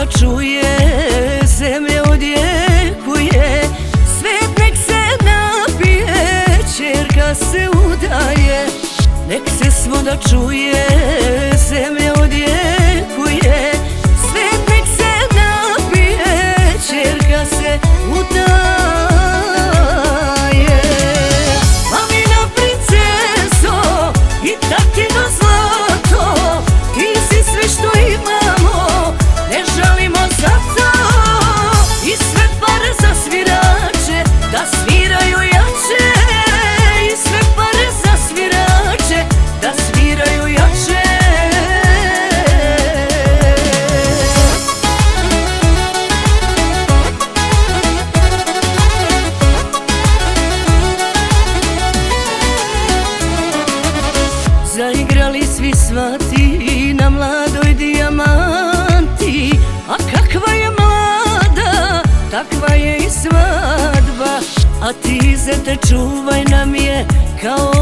svuda čuje, zemlja odjekuje, svet nek se napije, ćerka se udaje. Nek se svuda čuje, zemlja odjekuje, svet nek se napije, ćerka se udaje. Mamina princezo i tatino zlato, ti si sve što imamo, ne žalimo za to. I sve pare za svirače, da sviraju jače, i sve pare za svirače, da sviraju jače. Zaigrali svi svati na mladoj dijamanti, a kakva je mlada, takva je i svadba. A ti zete čuvaj nam je kao